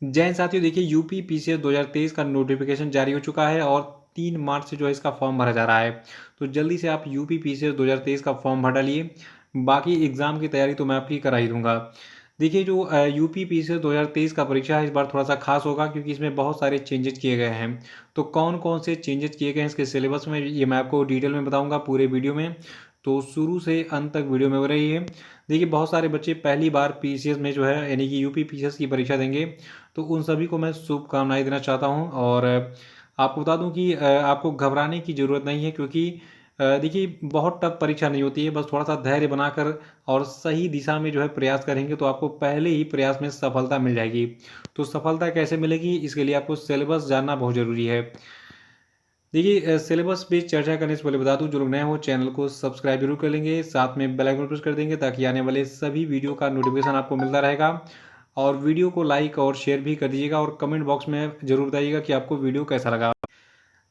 जय हिंद साथियों, देखिए यूपी पीसीएस 2023 का नोटिफिकेशन जारी हो चुका है और 3 मार्च से जो है इसका फॉर्म भरा जा रहा है। तो जल्दी से आप यूपी पीसीएस 2023 का फॉर्म भर डालिए। बाकी एग्ज़ाम की तैयारी तो मैं आपकी करा ही दूंगा। देखिए जो यूपी पीसीएस 2023 का परीक्षा है इस बार थोड़ा सा खास होगा क्योंकि इसमें बहुत सारे चेंजेस किए गए हैं। तो कौन कौन से चेंजेस किए गए हैं इसके सिलेबस में, ये मैं आपको डिटेल में बताऊँगा पूरे वीडियो में। तो शुरू से अंत तक वीडियो में हो रही है। देखिए बहुत सारे बच्चे पहली बार पीसीएस में जो है यानी कि यूपी पीसीएस की परीक्षा देंगे, तो उन सभी को मैं शुभकामनाएं देना चाहता हूं। और आपको बता दूं कि आपको घबराने की ज़रूरत नहीं है क्योंकि देखिए बहुत टफ परीक्षा नहीं होती है। बस थोड़ा सा धैर्य बनाकर और सही दिशा में जो है प्रयास करेंगे तो आपको पहले ही प्रयास में सफलता मिल जाएगी। तो सफलता कैसे मिलेगी, इसके लिए आपको सिलेबस जानना बहुत ज़रूरी है। देखिए सिलेबस पे चर्चा करने से पहले बता दूं, जो लोग नए हो चैनल को सब्सक्राइब जरूर कर लेंगे, साथ में बेल आइकन प्रेस कर देंगे ताकि आने वाले सभी वीडियो का नोटिफिकेशन आपको मिलता रहेगा। और वीडियो को लाइक और शेयर भी कर दीजिएगा और कमेंट बॉक्स में जरूर बताइएगा कि आपको वीडियो कैसा लगा।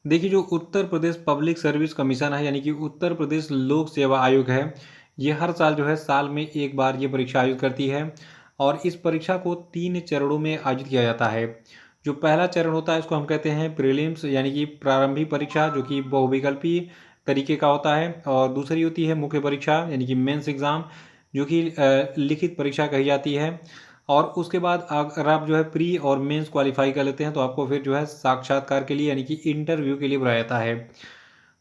देखिए जो Uttar Pradesh public service commission है यानी कि उत्तर प्रदेश लोक सेवा आयोग है, ये हर साल जो है साल में एक बार ये परीक्षा आयोजित करती है। और इस परीक्षा को 3 चरणों में आयोजित किया जाता है। जो पहला चरण होता है उसको हम कहते हैं प्रीलिम्स यानी कि प्रारंभिक परीक्षा, जो कि बहुविकल्पीय तरीके का होता है। और दूसरी होती है मुख्य परीक्षा यानी कि मेंस एग्ज़ाम, जो कि लिखित परीक्षा कही जाती है। और उसके बाद अगर आप जो है प्री और मेंस क्वालिफाई कर लेते हैं तो आपको फिर जो है साक्षात्कार के लिए यानी कि इंटरव्यू के लिए बुलाया जाता है।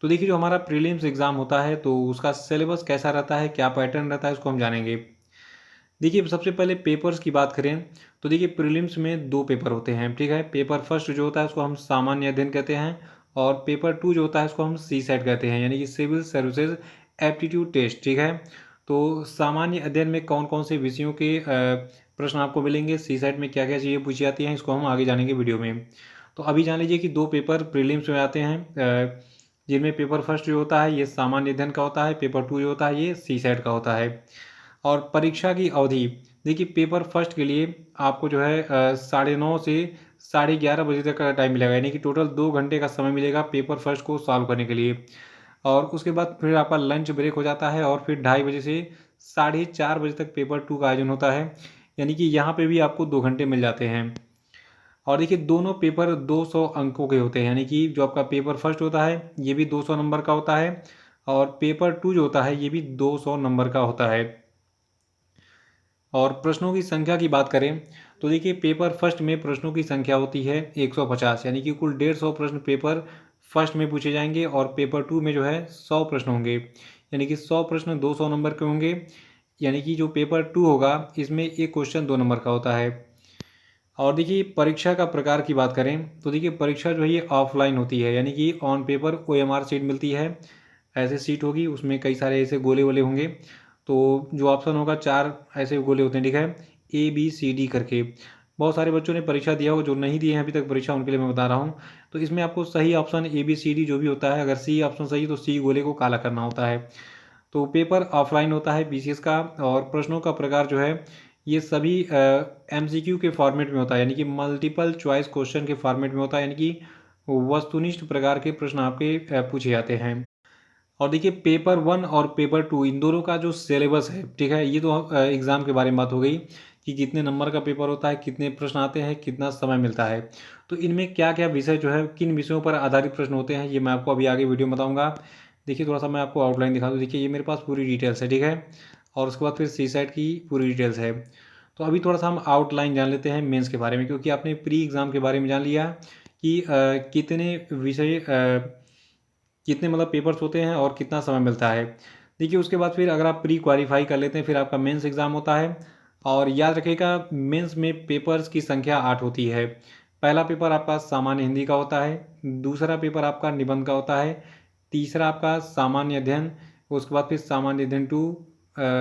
तो देखिए जो हमारा प्रीलिम्स एग्ज़ाम होता है तो उसका सिलेबस कैसा रहता है, क्या पैटर्न रहता है, उसको हम जानेंगे। देखिए सबसे पहले पेपर्स की बात करें तो देखिए प्रीलिम्स में 2 पेपर होते हैं, ठीक है। पेपर फर्स्ट जो होता है उसको हम सामान्य अध्ययन कहते हैं और पेपर 2 जो होता है उसको हम सी सेट कहते हैं यानी कि सिविल सर्विसेज एप्टीट्यूड टेस्ट, ठीक है। तो सामान्य अध्ययन में कौन कौन से विषयों के प्रश्न आपको मिलेंगे, सी सेट में क्या क्या चीज़ें पूछी जाती हैं, इसको हम आगे जानेंगे वीडियो में। तो अभी जान लीजिए कि 2 पेपर प्रीलिम्स में आते हैं, जिनमें पेपर फर्स्ट जो होता है ये सामान्य अध्ययन का होता है, पेपर 2 जो होता है ये सी सेट का होता है। और परीक्षा की अवधि, देखिए पेपर फर्स्ट के लिए आपको जो है 9:30 से 11:30 बजे तक का टाइम मिलेगा यानी कि टोटल 2 घंटे का समय मिलेगा पेपर फर्स्ट को सॉल्व करने के लिए। और उसके बाद फिर आपका लंच ब्रेक हो जाता है और फिर 2:30 बजे से 4:30 बजे तक पेपर 2 का आयोजन होता है यानी कि यहाँ पे भी आपको 2 घंटे मिल जाते हैं। और देखिए दोनों पेपर 200 अंकों के होते हैं यानी कि जो आपका पेपर फर्स्ट होता है ये भी 200 नंबर का होता है और पेपर 2 जो होता है ये भी 200 नंबर का होता है। और प्रश्नों की संख्या की बात करें तो देखिए पेपर फर्स्ट में प्रश्नों की संख्या होती है 150 यानी कि कुल 150 प्रश्न पेपर फर्स्ट में पूछे जाएंगे और पेपर 2 में जो है 100 प्रश्न होंगे यानी कि 100 प्रश्न 200 नंबर के होंगे। यानी कि जो पेपर 2 होगा इसमें एक क्वेश्चन 2 नंबर का होता है। और देखिए परीक्षा का प्रकार की बात करें तो देखिए परीक्षा जो है ये ऑफलाइन होती है यानी कि ऑन पेपर OMR सीट मिलती है। ऐसे सीट होगी उसमें कई सारे ऐसे गोले वोले होंगे। तो जो ऑप्शन होगा 4 ऐसे गोले होते हैं, ठीक है, ABCD करके। बहुत सारे बच्चों ने परीक्षा दिया हो, जो नहीं दिए हैं अभी तक परीक्षा उनके लिए मैं बता रहा हूँ। तो इसमें आपको सही ऑप्शन ABCD जो भी होता है, अगर सी ऑप्शन सही तो सी गोले को काला करना होता है। तो पेपर ऑफलाइन होता है BCS का। और प्रश्नों का प्रकार जो है ये सभी MCQ के फॉर्मेट में होता है यानी कि मल्टीपल चॉइस क्वेश्चन के फॉर्मेट में होता है यानी कि वस्तुनिष्ठ प्रकार के प्रश्न आपके पूछे जाते हैं। और देखिए पेपर 1 और पेपर 2 इन दोनों का जो सिलेबस है, ठीक है, ये तो एग्ज़ाम के बारे में बात हो गई कि कितने नंबर का पेपर होता है, कितने प्रश्न आते हैं, कितना समय मिलता है। तो इनमें क्या क्या विषय जो है किन विषयों पर आधारित प्रश्न होते हैं ये मैं आपको अभी आगे वीडियो में बताऊँगा। देखिए थोड़ा सा मैं आपको आउटलाइन दिखा दूँ। देखिए ये मेरे पास पूरी डिटेल्स है, ठीक है। और उसके बाद फिर सी सेट की पूरी डिटेल्स है। तो अभी थोड़ा सा हम आउटलाइन जान लेते हैं मेंस के बारे में, क्योंकि आपने प्री एग्ज़ाम के बारे में जान लिया कि कितने विषय कितने मतलब पेपर्स होते हैं और कितना समय मिलता है। देखिए उसके बाद फिर अगर आप प्री क्वालिफाई कर लेते हैं फिर आपका मेंस एग्ज़ाम होता है। और याद रखिएगा मेंस में पेपर्स की संख्या 8 होती है। पहला पेपर आपका सामान्य हिंदी का होता है, दूसरा पेपर आपका निबंध का होता है, तीसरा आपका सामान्य अध्ययन, उसके बाद फिर सामान्य अध्ययन 2,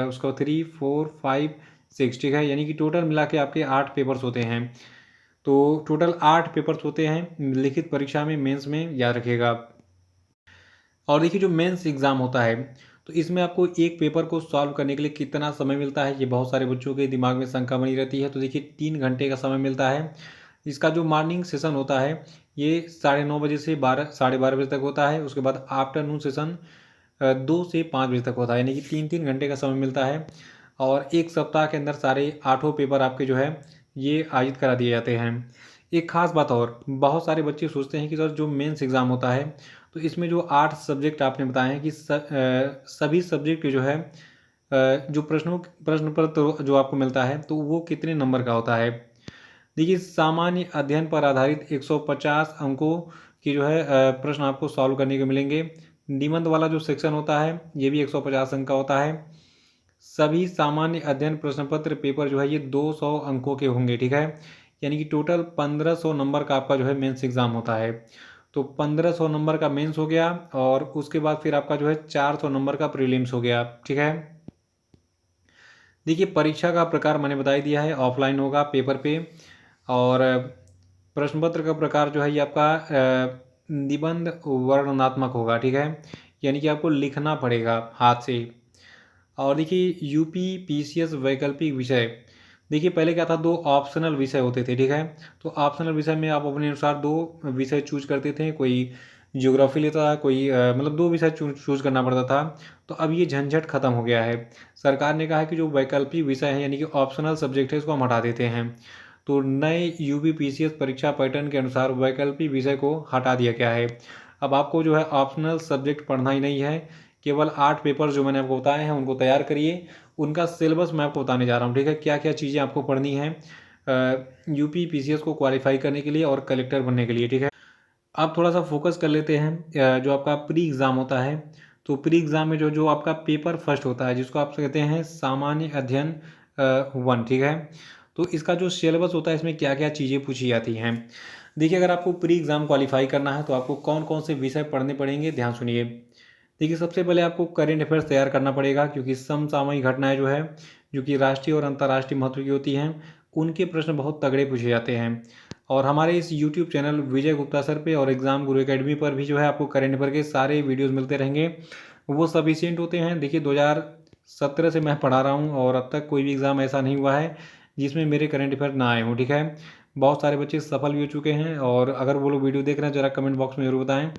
उसका 3, 4, 5, 6, ठीक है। यानी कि टोटल मिला के आपके 8 पेपर्स होते हैं। तो टोटल 8 पेपर्स होते हैं लिखित परीक्षा में, मेंस में, याद रखिएगा। और देखिए जो मेंस एग्ज़ाम होता है तो इसमें आपको एक पेपर को सॉल्व करने के लिए कितना समय मिलता है, ये बहुत सारे बच्चों के दिमाग में शंका बनी रहती है। तो देखिए 3 घंटे का समय मिलता है। इसका जो मॉर्निंग सेशन होता है ये 9:30 बजे से 12 12:30 बजे तक होता है। उसके बाद आफ्टरनून सेशन 2 से 5 बजे तक होता है यानी कि 3-3 घंटे का समय मिलता है। और एक सप्ताह के अंदर सारे 8 पेपर आपके जो है ये आयोजित करा दिए जाते हैं। एक खास बात और, बहुत सारे बच्चे सोचते हैं कि सर जो मेंस एग्ज़ाम होता है तो इसमें जो 8 सब्जेक्ट आपने बताए हैं कि सभी सब्जेक्ट जो है जो प्रश्न पत्र जो आपको मिलता है तो वो कितने नंबर का होता है। देखिए, सामान्य अध्ययन पर आधारित 150 अंकों की जो है प्रश्न आपको सॉल्व करने को मिलेंगे। निबंध वाला जो सेक्शन होता है ये भी 150 अंक का होता है। सभी सामान्य अध्ययन प्रश्न पत्र पेपर जो है ये 200 अंकों के होंगे, ठीक है। यानी कि टोटल 1500 नंबर का आपका जो है मेंस एग्ज़ाम होता है। तो 1500 नंबर का मेंस हो गया और उसके बाद फिर आपका जो है 400 नंबर का प्रीलिम्स हो गया, ठीक है। देखिए, परीक्षा का प्रकार मैंने बता ही दिया है, ऑफलाइन होगा पेपर पे। और प्रश्न पत्र का प्रकार जो है ये आपका निबंध वर्णनात्मक होगा, ठीक है। यानी कि आपको लिखना पड़ेगा हाथ से। और देखिए, यूपी पीसीएस वैकल्पिक विषय, देखिए पहले क्या था, 2 ऑप्शनल विषय होते थे, ठीक है। तो ऑप्शनल विषय में आप अपने अनुसार 2 विषय चूज करते थे, कोई ज्योग्राफी लेता था, कोई मतलब 2 विषय चूज करना पड़ता था। तो अब ये झंझट खत्म हो गया है। सरकार ने कहा है कि जो वैकल्पिक विषय है यानी कि ऑप्शनल सब्जेक्ट है इसको हम हटा देते हैं। तो नए यूपी पीसीएस परीक्षा पैटर्न के अनुसार वैकल्पिक विषय को हटा दिया गया है। अब आपको जो है ऑप्शनल सब्जेक्ट पढ़ना ही नहीं है, केवल 8 पेपर जो मैंने आपको बताए हैं उनको तैयार करिए। उनका सिलेबस मैं आपको बताने जा रहा हूँ, ठीक है, क्या क्या चीज़ें आपको पढ़नी है यूपी पीसीएस को क्वालिफाई करने के लिए और कलेक्टर बनने के लिए, ठीक है। आप थोड़ा सा फोकस कर लेते हैं जो आपका प्री एग्ज़ाम होता है। तो प्री एग्ज़ाम में जो जो आपका पेपर फर्स्ट होता है जिसको आप कहते हैं सामान्य अध्ययन 1, ठीक है। तो इसका जो सिलेबस होता है इसमें क्या क्या चीज़ें पूछी जाती हैं। देखिए, अगर आपको प्री एग्ज़ाम क्वालिफाई करना है तो आपको कौन कौन से विषय पढ़ने पड़ेंगे, ध्यान सुनिए। देखिए, सबसे पहले आपको करेंट अफेयर्स तैयार करना पड़ेगा, क्योंकि समसामयिक घटनाएं जो है जो कि राष्ट्रीय और अंतर्राष्ट्रीय महत्व की होती हैं उनके प्रश्न बहुत तगड़े पूछे जाते हैं। और हमारे इस यूट्यूब चैनल विजय गुप्ता सर पे और एग्ज़ाम गुरु एकेडमी पर भी जो है आपको करेंट अफेयर के सारे वीडियोज़ मिलते रहेंगे। वो सफिशियंट होते हैं। देखिए, 2017 से मैं पढ़ा रहा हूँ और अब तक कोई भी एग्ज़ाम ऐसा नहीं हुआ है जिसमें मेरे करेंट अफेयर ना आए हों, ठीक है। बहुत सारे बच्चे सफल भी हो चुके हैं। और अगर वो लोग वीडियो देख रहे हैं ज़रा कमेंट बॉक्स में ज़रूर बताएं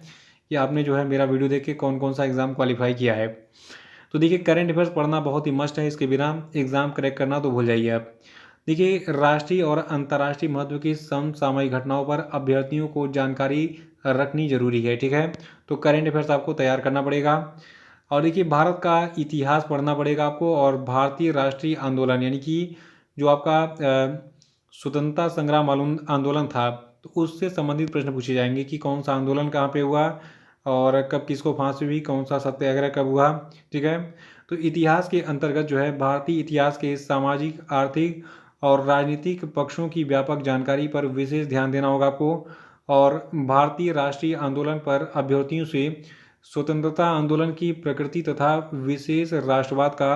कि आपने जो है मेरा वीडियो देख के कौन कौन सा एग्ज़ाम क्वालिफाई किया है। तो देखिए, करंट अफेयर्स पढ़ना बहुत ही मस्ट है, इसके बिना एग्ज़ाम क्रैक करना तो भूल जाइए आप। देखिए, राष्ट्रीय और अंतर्राष्ट्रीय महत्व की समसामयिक घटनाओं पर अभ्यर्थियों को जानकारी रखनी जरूरी है, ठीक है। तो करंट अफेयर्स आपको तैयार करना पड़ेगा। और देखिए, भारत का इतिहास पढ़ना पड़ेगा आपको, और भारतीय राष्ट्रीय आंदोलन यानी कि जो आपका स्वतंत्रता संग्राम आंदोलन था तो उससे संबंधित प्रश्न पूछे जाएंगे कि कौन सा आंदोलन कहाँ पे हुआ और कब किसको फांसी हुई, कौन सा सत्याग्रह कब हुआ, ठीक है। तो इतिहास के अंतर्गत जो है भारतीय इतिहास के सामाजिक, आर्थिक और राजनीतिक पक्षों की व्यापक जानकारी पर विशेष ध्यान देना होगा आपको। और भारतीय राष्ट्रीय आंदोलन पर अभ्यर्थियों से स्वतंत्रता आंदोलन की प्रकृति तथा विशेष राष्ट्रवाद का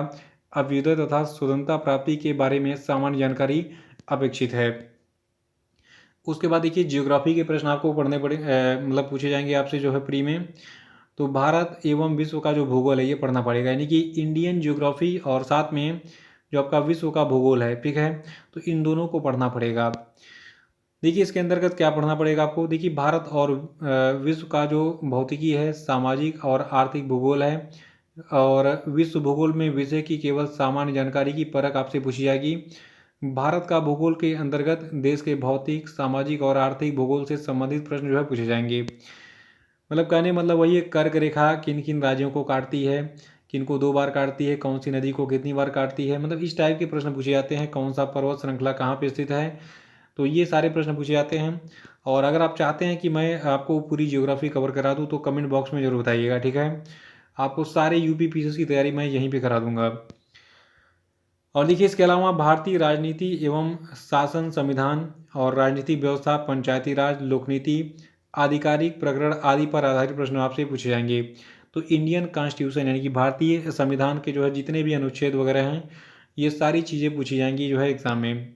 अभ्युदय तथा स्वतंत्रता प्राप्ति के बारे में सामान्य जानकारी अपेक्षित है। उसके बाद देखिए, जियोग्राफी के प्रश्न आपको पढ़ने पड़े मतलब पूछे जाएंगे आपसे जो है प्री में। तो भारत एवं विश्व का जो भूगोल है ये पढ़ना पड़ेगा, यानी कि इंडियन जियोग्राफी और साथ में जो आपका विश्व का भूगोल है, ठीक है। तो इन दोनों को पढ़ना पड़ेगा। देखिए, इसके अंतर्गत क्या पढ़ना पड़ेगा आपको। देखिए, भारत और विश्व का जो भौतिकी है, सामाजिक और आर्थिक भूगोल है, और विश्व भूगोल में विषय की केवल सामान्य जानकारी की परख आपसे पूछी जाएगी। भारत का भूगोल के अंतर्गत देश के भौतिक, सामाजिक और आर्थिक भूगोल से संबंधित प्रश्न जो है पूछे जाएंगे। मतलब कहने मतलब वही है, कर्क रेखा किन किन राज्यों को काटती है, किन को 2 बार काटती है, कौन सी नदी को कितनी बार काटती है, मतलब इस टाइप के प्रश्न पूछे जाते हैं। कौन सा पर्वत श्रृंखला कहाँ पे स्थित है, तो ये सारे प्रश्न पूछे जाते हैं। और अगर आप चाहते हैं कि मैं आपको पूरी जियोग्राफी कवर करा दूँ तो कमेंट बॉक्स में जरूर बताइएगा, ठीक है। आपको सारे यूपी पीसीएस की तैयारी मैं यहीं पे करा दूंगा। और देखिए, इसके अलावा भारतीय राजनीति एवं शासन, संविधान और राजनीतिक व्यवस्था, पंचायती राज, लोकनीति, आधिकारिक प्रकरण आदि पर आधारित प्रश्न आपसे पूछे जाएंगे। तो इंडियन कॉन्स्टिट्यूशन यानी कि भारतीय संविधान के जो है जितने भी अनुच्छेद वगैरह हैं ये सारी चीज़ें पूछी जाएंगी जो है एग्जाम में।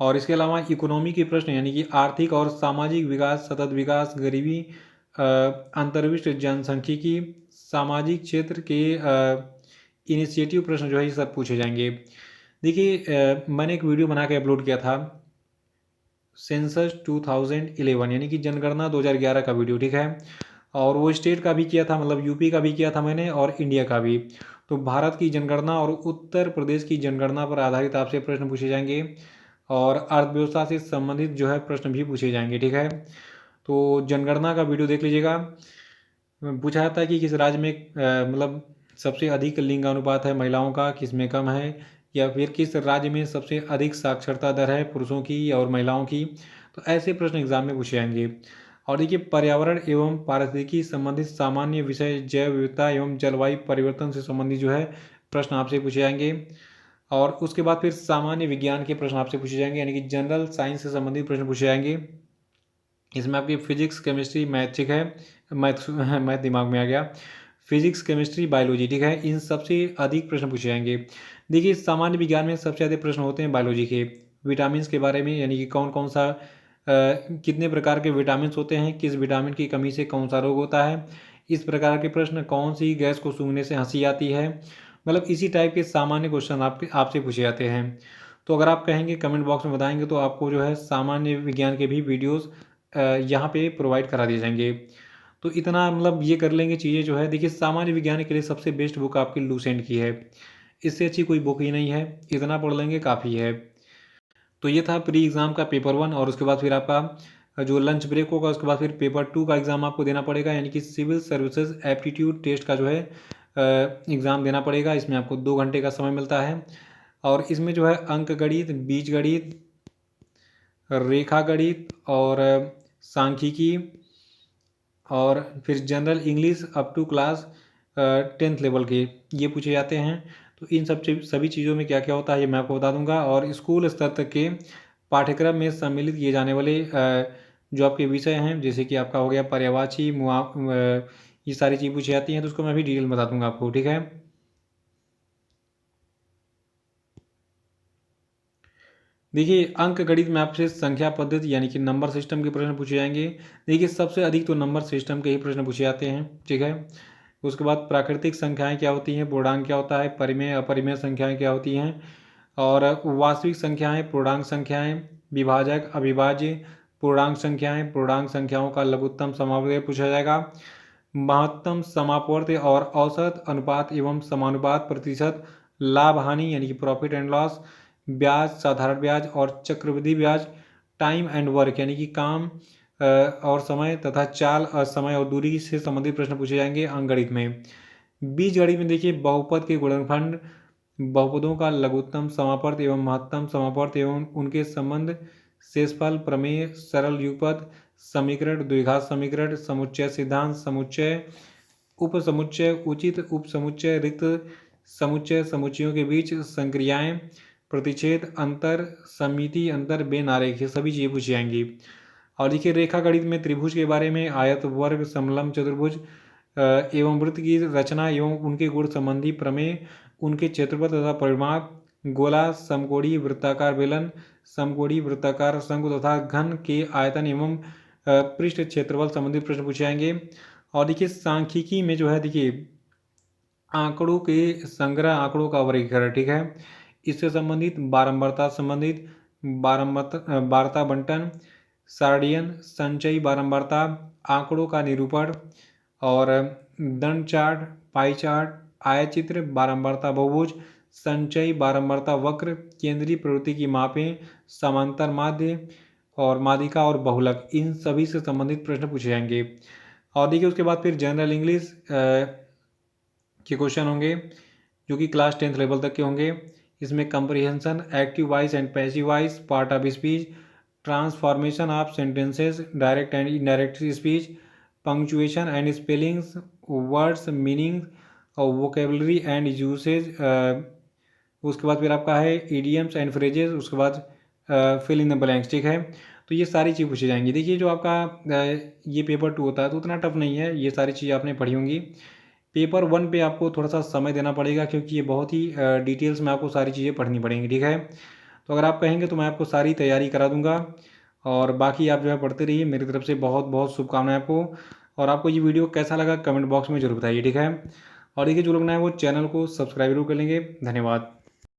और इसके अलावा इकोनॉमी के प्रश्न यानी कि आर्थिक और सामाजिक विकास, सतत विकास, गरीबी, अंतर्विष्ट जनसांख्यिकी, सामाजिक क्षेत्र के इनिशिएटिव प्रश्न जो है ये सब पूछे जाएंगे। देखिए, मैंने एक वीडियो बना के अपलोड किया था सेंसस 2011 यानी कि जनगणना 2011 का वीडियो, ठीक है। और वो स्टेट का भी किया था, मतलब यूपी का भी किया था मैंने और इंडिया का भी। तो भारत की जनगणना और उत्तर प्रदेश की जनगणना पर आधारित आपसे प्रश्न पूछे जाएंगे और अर्थव्यवस्था से संबंधित जो है प्रश्न भी पूछे जाएंगे, ठीक है। तो जनगणना का वीडियो देख लीजिएगा। पूछा जाता है कि किस राज्य में मतलब सबसे अधिक लिंगानुपात है महिलाओं का, किस में कम है, या फिर किस राज्य में सबसे अधिक साक्षरता दर है पुरुषों की और महिलाओं की। तो ऐसे प्रश्न एग्जाम में पूछे जाएंगे। और देखिए, पर्यावरण एवं पारिस्थितिकी संबंधित सामान्य विषय, जैव विविधता एवं जलवायु परिवर्तन से संबंधित जो है प्रश्न आपसे पूछे जाएंगे। और उसके बाद फिर सामान्य विज्ञान के प्रश्न आपसे पूछे जाएंगे, यानी कि जनरल साइंस से संबंधित प्रश्न पूछे जाएंगे। इसमें आपकी फिजिक्स, केमिस्ट्री, मैथ, ठीक है, मैथ दिमाग में आ गया, फिजिक्स, केमिस्ट्री, बायोलॉजी, ठीक है, इन सबसे अधिक प्रश्न पूछे जाएंगे। देखिए, सामान्य विज्ञान में सबसे अधिक प्रश्न होते हैं बायोलॉजी के, विटामिन के बारे में, यानी कि कौन कौन सा कितने प्रकार के विटामिन होते हैं, किस विटामिन की कमी से कौन सा रोग होता है, इस प्रकार के प्रश्न, कौन सी गैस को सूंघने से हंसी आती है, मतलब इसी टाइप के सामान्य क्वेश्चन आपसे पूछे जाते हैं। तो अगर आप कहेंगे कमेंट बॉक्स में बताएंगे तो आपको जो है सामान्य विज्ञान के भी वीडियोस यहाँ पे प्रोवाइड करा दिए जाएंगे। तो इतना मतलब ये कर लेंगे चीज़ें जो है। देखिए, सामान्य विज्ञान के लिए सबसे बेस्ट बुक आपकी लूसेंट की है, इससे अच्छी कोई बुक ही नहीं है, इतना पढ़ लेंगे काफ़ी है। तो ये था प्री एग्ज़ाम का पेपर 1। और उसके बाद फिर आपका जो लंच ब्रेक होगा उसके बाद फिर पेपर 2 का एग्ज़ाम आपको देना पड़ेगा, यानी कि सिविल सर्विसेज एप्टीट्यूड टेस्ट का जो है एग्ज़ाम देना पड़ेगा। इसमें आपको 2 घंटे का समय मिलता है और इसमें जो है अंक गणित, बीज गणित, रेखा गणित और सांख्यिकी और फिर general English up to class 10th level के ये पूछे जाते हैं। तो इन सभी चीज़ों में क्या क्या होता है ये मैं आपको बता दूंगा। और स्कूल स्तर तक के पाठ्यक्रम में सम्मिलित किए जाने वाले जो आपके विषय हैं, जैसे कि आपका हो गया पर्यायवाची, ये सारी चीज़ पूछी जाती हैं, तो उसको मैं भी डिटेल में बता दूंगा आपको, ठीक है। देखिए, अंक गणित में आपसे संख्या पद्धति यानी कि नंबर सिस्टम के प्रश्न पूछे जाएंगे। देखिए, सबसे अधिक तो नंबर सिस्टम के ही प्रश्न पूछे जाते हैं, ठीक है। उसके बाद प्राकृतिक संख्याएं क्या होती हैं, पूर्णांक क्या होता है, परिमेय अपरिमेय संख्याएं क्या होती हैं, और वास्तविक संख्याएं, पूर्णांक संख्याएं, विभाजक, अविभाज्य, पूर्णांक संख्याएं, पूर्णांक संख्याओं का लघुत्तम समावर्त पूछा जाएगा, महत्तम समापवर्त और औसत अनुपात एवं समानुपात, प्रतिशत, लाभ हानि यानी कि प्रॉफिट एंड लॉस, ब्याज, साधारण ब्याज और चक्रवृद्धि ब्याज, टाइम एंड वर्क यानी कि काम और समय तथा चाल, समय और दूरी से संबंधित प्रश्न पूछे जाएंगे अंकगणित में। बीजगणित में देखिए, बहुपद के गुणनखंड, बहुपदों का लघुत्तम समापवर्त एवं महत्तम समापवर्त एवं उनके संबंध, शेषफल, प्रमेय, सरल युगपद, समीकरण, द्विघात समीकरण, समुच्चय सिद्धांत, समुच्चय, उपसमुच्चय, उचित उपसमुच्चय, रिक्त समुच्चय, समुच्चयों के बीच संक्रियाएं, प्रतिच्छेद, अंतर, समिति अंतर, बेन आरेख, ये सभी चीज़ें पूछी जाएंगी। और देखिए, रेखा गणित में त्रिभुज के बारे में, आयत, वर्ग, समलंब, चतुर्भुज एवं वृत्त की रचना एवं उनके गुण संबंधी प्रमेय, उनके क्षेत्रफल तथा परिमाप, गोला, समकोणीय, वृत्ताकार बेलन, समकोणीय, वृत्ताकार शंकु तथा घन के आयतन एवं पृष्ठ क्षेत्रफल संबंधित प्रश्न पूछे जाएंगे। और देखिए, सांख्यिकी में जो है, देखिए आंकड़ों के संग्रह, आंकड़ों का वर्गीकरण, ठीक है, इससे संबंधित बारंबारता संबंधित, बारता बंटन, सार्डियन, संचयी बारंबारता, आंकड़ों का निरूपण और दंड चार्ट, पाई चार्ट, आयचित्र, बारंबारता बहुभुज, संचयी बारंबारता वक्र, केंद्रीय प्रवृत्ति की मापें, समांतर माध्य और माध्यिका और बहुलक, इन सभी से संबंधित प्रश्न पूछे जाएंगे। और देखिए, उसके बाद फिर जनरल इंग्लिश के क्वेश्चन होंगे जो कि क्लास 10th लेवल तक के होंगे। इसमें comprehension, active voice and passive voice, part of speech, transformation of sentences, direct and indirect speech, punctuation and spellings, words meaning और वोकेबलरी एंड यूसेज। उसके बाद फिर आपका है इडियम्स एंड फ्रेजेस, उसके बाद फिल इन द ब्लैंक्स, ठीक है। तो ये सारी चीज़ पूछी जाएंगी। देखिए, जो आपका ये पेपर 2 होता है तो उतना टफ नहीं है, ये सारी चीज़ आपने पढ़ी होंगी। पेपर 1 पे आपको थोड़ा सा समय देना पड़ेगा क्योंकि ये बहुत ही डिटेल्स में आपको सारी चीज़ें पढ़नी पड़ेंगी, ठीक है। तो अगर आप कहेंगे तो मैं आपको सारी तैयारी करा दूंगा और बाकी आप जो है पढ़ते रहिए। मेरी तरफ से बहुत बहुत शुभकामनाएं आपको। और आपको ये वीडियो कैसा लगा कमेंट बॉक्स में जरूर बताइए, ठीक है। और देखिए, जो लोग नए हैं वो चैनल को सब्सक्राइब जरूर कर लेंगे। धन्यवाद।